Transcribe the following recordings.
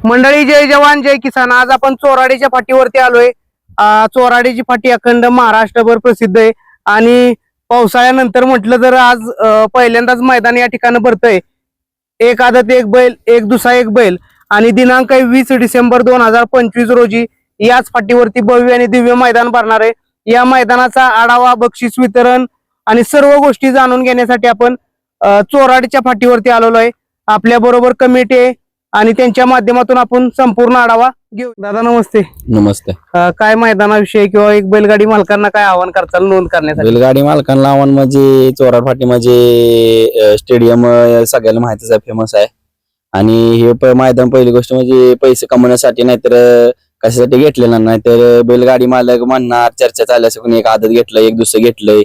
मंडळी, जय जवान जय किसान. आज आपण चोराडीच्या फाटीवरती आलोय. चोराडीची फाटी अखंड महाराष्ट्रभर प्रसिद्ध आहे आणि पावसाळ्यानंतर म्हटलं तर आज पहिल्यांदाच मैदान या ठिकाणी भरतंय. एक आदत एक बैल, एक दुसरा एक बैल आणि दिनांक 20 डिसेंबर 2025 रोजी याच फाटीवरती भव्य आणि दिव्य मैदान भरणार आहे. या मैदानाचा आढावा, बक्षीस वितरण आणि सर्व गोष्टी जाणून घेण्यासाठी आपण चोराडीच्या फाटीवरती आलेलो आहे. आपल्या बरोबर कमिटी आहे आणि त्यांच्या माध्यमातून आपण संपूर्ण आढावा घेऊ. दादा नमस्ते. नमस्ते. काय मैदानाविषयी किंवा एक बैलगाडी मालकांना काय आवाहन करताल नोंद करण्यासाठी? बैलगाडी मालकांना आव्हान म्हणजे चोराड फाटी म्हणजे स्टेडियम सगळ्याला माहितीच आहे, फेमस आहे. आणि हे मैदान पहिली गोष्ट म्हणजे पैसे कमवण्यासाठी नाहीतर कशासाठी घेतलेलं नाही, तर बैलगाडी मालक म्हणणार चर्चा चालल्यास कोणी एक आदत घेतलंय, एक दुसरं घेतलंय.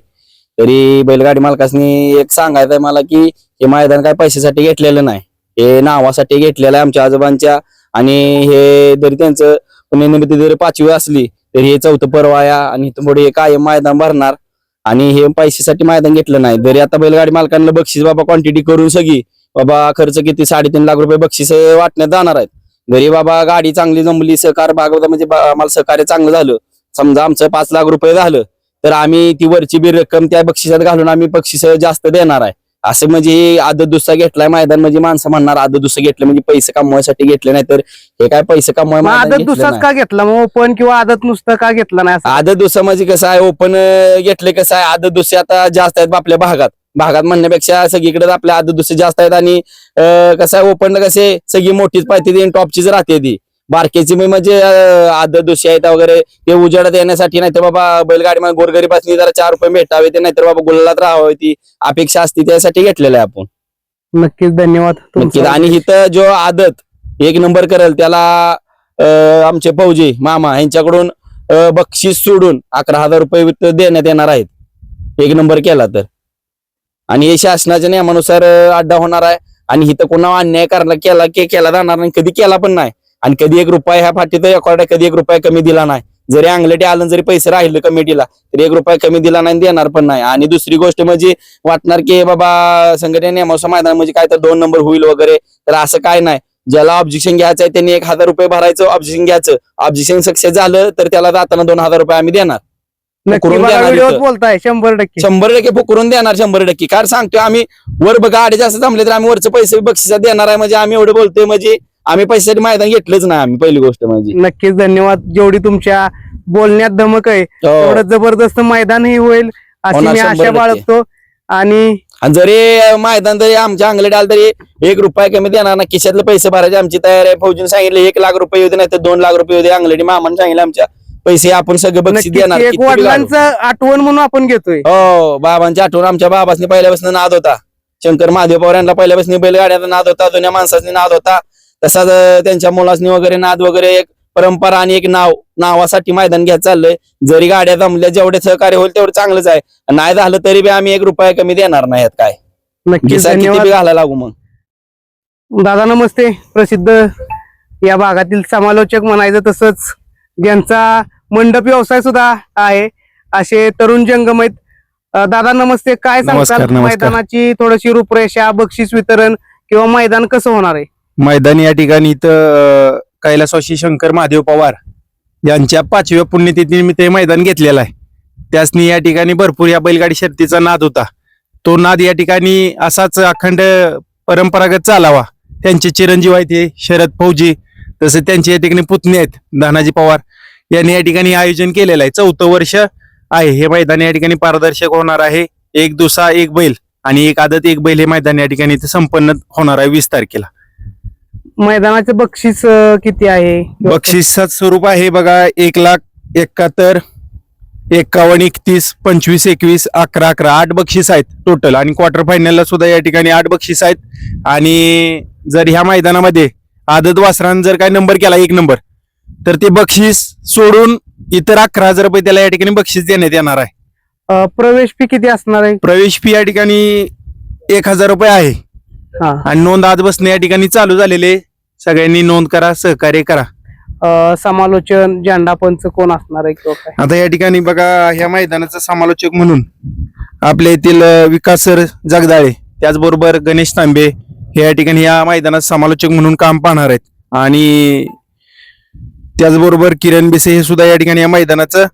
तरी बैलगाडी मालकांनी एक सांगायचंय मला की हे मैदान काय पैशासाठी घेतलेलं नाही, हे नावासाठी घेतलेलं आहे आमच्या आजोबांच्या. आणि हे जरी त्यांचं पुण्यनिमित्त जरी 5वी असली तरी हे 4थं पर्व आहे आणि इथून पुढे कायम मैदान भरणार. आणि हे पैशासाठी मैदान घेतलं नाही. जरी आता बैलगाडी मालकांना बक्षीस बाबा क्वांटिटी करून सगळी बाबा खर्च किती 3.5 लाख रुपये बक्षीस वाटण्यात जाणार आहेत. जरी बाबा गाडी चांगली जमली, सहकार भागवता म्हणजे आम्हाला सहकार्य चांगलं झालं, समजा आमचं 5 लाख रुपये झालं तर आम्ही ती वरची बी रक्कम त्या बक्षिसात घालून आम्ही बक्षीस जास्त देणार आहे. असं म्हणजे आदत दुसरा घेतलाय मैदान म्हणजे माणसं म्हणणार आदत दुसरं घेतलं म्हणजे पैसे कमवायसाठी घेतले नाही, तर हे काय पैसे कमवाय आदत दुसराच का घेतला मग? ओपन किंवा आदत नुसतं का घेतला नाही? आदत दुसरा म्हणजे कसं आहे, ओपन घेतले कसं आहे, आदत दुसरे आता जास्त आहेत आपल्या भागात म्हणण्यापेक्षा सगळीकडे आपल्या आदत दुसरे जास्त आहेत. आणि कसं आहे, ओपन कसे सगळी मोठीच पाहिजे, टॉपचीच राहते ती. बारकेची म्हणजे आदत दुसरी आहेत वगैरे ते उजेडात येण्यासाठी, नाही तर बाबा बैलगाडी मग गोरगरीबासनी जरा 4 रुपये भेटावे, ते नाहीतर बाबा गुलालात राहावी ती अपेक्षा असते, त्यासाठी घेतलेलं आहे आपण. नक्कीच, धन्यवाद. नक्कीच. आणि इथं जो आदत 1 नंबर करेल त्याला आमचे फौजी मामा यांच्याकडून बक्षीस सोडून 11,000 रुपये देण्यात येणार आहेत 1 नंबर केला तर. आणि हे शासनाच्या नियमानुसार अड्डा होणार आहे. आणि इथं कोणा अन्याय केला जाणार नाही, कधी केला पण नाही. आणि कधी 1 रुपया ह्या फाटीत रेकॉर्ड कधी 1 रुपया कमी दिला नाही. जरी अंगलटी आलं जरी पैसे राहिले कमिटीला तरी 1 रुपया कमी दिला नाही, देणार पण नाही. आणि दुसरी गोष्ट म्हणजे वाटणार की बाबा संघटने नियमानुसार मैदान म्हणजे काय तर 2 नंबर होईल वगैरे, तर असं काय नाही. ज्याला ऑब्जेक्शन घ्यायचं आहे त्यांनी 1,000 रुपये भरायचं, ऑब्जेक्शन घ्यायचं. ऑब्जेक्शन सक्सेस झालं तर त्याला जाताना 2,000 रुपये आम्ही देणार. बोलताय 100% फुकरून देणार 100%. कारण सांगतोय आम्ही वर गाडी जास्त जमले तर आम्ही वरचे पैसे बक्षिसात देणार आहे. म्हणजे आम्ही एवढं बोलतोय म्हणजे आम्ही पैशासाठी मैदान घेतलंच नाही आम्ही, पहिली गोष्ट म्हणजे. नक्कीच, धन्यवाद. जेवढी तुमच्या बोलण्यात धमक आहे तेवढं जबरदस्त मैदान ही होईल अशी मी आशा बाळगतो. आणि जरी मैदान जरी आमच्या अंगलट आलं तरी 1 रुपया कमी देणार ना, खिशातले पैसे भरायचे आमची तयारी आहे. फौजीने सांगितले 1 लाख रुपये होते, नाही तर 2 लाख रुपये होते. अंगलटी मामाने सांगितलं आमच्या पैसे आपण सगळं बक्षीस देणार. एक वडिलांचं आठवण म्हणून आपण घेतोय. हो, बाबांची आठवण. आमच्या बाबासनी पहिल्यापासून नाद होता, शंकर महादेव पवार यांना पहिल्यापासून बैलगाड्याचा नाद होता, जुन्या माणसांनी नाद होता. तसाच त्यांच्या मुलासनी वगैरे नाद वगैरे, एक परंपरा आणि एक नावासाठी मैदान घ्यायचं चाललंय. जरी गाड्या जमल्या जेवढे सहकार्य होईल तेवढं चांगलंच आहे. नाही झालं तरी बी आम्ही 1 रुपया कमी देणार नाही. काय नक्कीच, किती घालायला लागू मग. दादा नमस्ते. प्रसिद्ध या भागातील समालोचक म्हणायचं, तसंच ज्यांचा मंडप व्यवसाय सुद्धा आहे असे तरुण जंगम आहेत. दादा नमस्ते. काय सांगताल मैदानाची थोडीशी रूपरेषा, बक्षीस वितरण किंवा मैदान कसं होणार आहे? मैदान या ठिकाणी इथं कैलासवासी शंकर महादेव पवार यांच्या 5व्या पुण्यतिथीनिमित्त हे मैदान घेतलेलं आहे. त्यासनी या ठिकाणी भरपूर या बैलगाडी शर्यतीचा नाद होता. तो नाद या ठिकाणी असाच अखंड परंपरागत चालावा. त्यांचे चिरंजीव आहेत हे शरद फौजी, तसे त्यांचे या ठिकाणी पुतणे आहेत धनाजी पवार यांनी या ठिकाणी आयोजन केलेलं आहे. 4थं वर्ष आहे हे मैदान. या ठिकाणी पारदर्शक होणार आहे. 1 दुसरा 1 बैल आणि 1 आदत 1 बैल हे मैदान या ठिकाणी संपन्न होणार आहे 20 तारखेला. मैदानाचे बक्षीस किती आहे? बक्षिसाचं स्वरूप आहे बघा, 1,71,51, 31, 25, 21, 11, 11 8 बक्षीस आहेत टोटल. आणि क्वार्टर फायनलला सुद्धा या ठिकाणी 8 बक्षीस आहेत. आणि जर ह्या मैदानामध्ये आदत वासरान जर काय नंबर केला 1 नंबर तर ते बक्षीस सोडून इतर 11,000 रुपये त्याला या ठिकाणी बक्षीस देण्यात येणार आहे. प्रवेश फी किती असणार आहे? प्रवेश फी या ठिकाणी 1,000 रुपये आहे. आणि नोंद आज बसणे या ठिकाणी चालू झालेले. सगळ्यांनी नोंद करा, सहकार्य करा. समालोचन झेंडा पंच कोण असणार आहे किंवा काय? आता या ठिकाणी बघा, ह्या मैदानाचा समालोचक म्हणून आपल्या येथील विकास सर जगदाळे, त्याचबरोबर गणेश तांबे हे या ठिकाणी या मैदानात समालोचक म्हणून काम पाहणार आहेत. आणि त्याचबरोबर किरण बिसे हे सुद्धा या ठिकाणी या मैदानाचं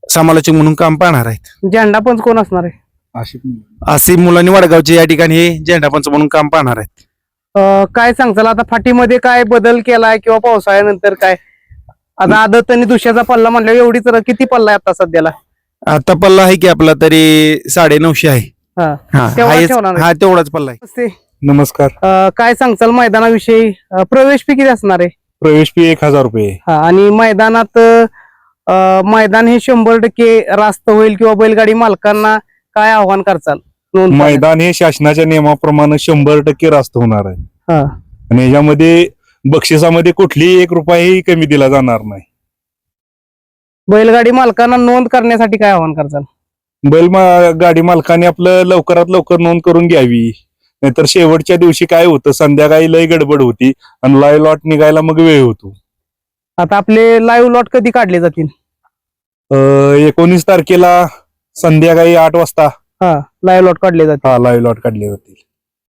समालोचक म्हणून काम पाहणार आहेत. झेंडा पंच कोण असणार आहे? आसिफ मुलांनी वडगावचे या ठिकाणी हे झेंडापंच म्हणून काम पाहणार आहेत. काय सांगताल आता फाटीमध्ये काय बदल केलाय किंवा पावसाळ्यानंतर काय? आता आदत आणि दुसऱ्याचा पल्ला म्हणल्यावर एवढीच किती पल्ला आहे आता सध्याला? आता पल्ला आहे की आपला तरी 950 आहे. हा. हा, तेवढा आहेच. ठेवणार आहे. हा तेवढाच पल्ला आहे. नमस्ते. नमस्कार. काय सांगताल मैदानाविषयी? प्रवेश फी किती असणार आहे? प्रवेश फी 1000 रुपये. हा, आणि मैदानात मैदान हे 100% रास्त होईल किंवा बैलगाडी मालकांना काय आव्हान करचाल? नोंद करण्यात? मैदान हे शासनाच्या नियमाप्रमाणे 100% रास्त होणार आहे. हा. आणि याच्यामध्ये बक्षिसामध्ये कुठलीही 1 रुपयाही कमी दिला जाणार नाही. बैलगाडी मालकांना नोंद करण्यासाठी काय आव्हान करचाल? गाडी मालकाने आपलं लवकरात लवकर नोंद करून घ्यावी. नाहीतर शेवटच्या दिवशी काय होतं, संध्याकाळी लय गडबड होती आणि लाईव्ह लॉट निघायला मग वेळ होतो. आता आपले लाईव्ह लॉट कधी काढले जातील? 19 तारखेला संध्याकाळी 8 वाजता हा, लाईव्ह लॉट काढले जातील. लाईव्ह लॉट काढले जातील.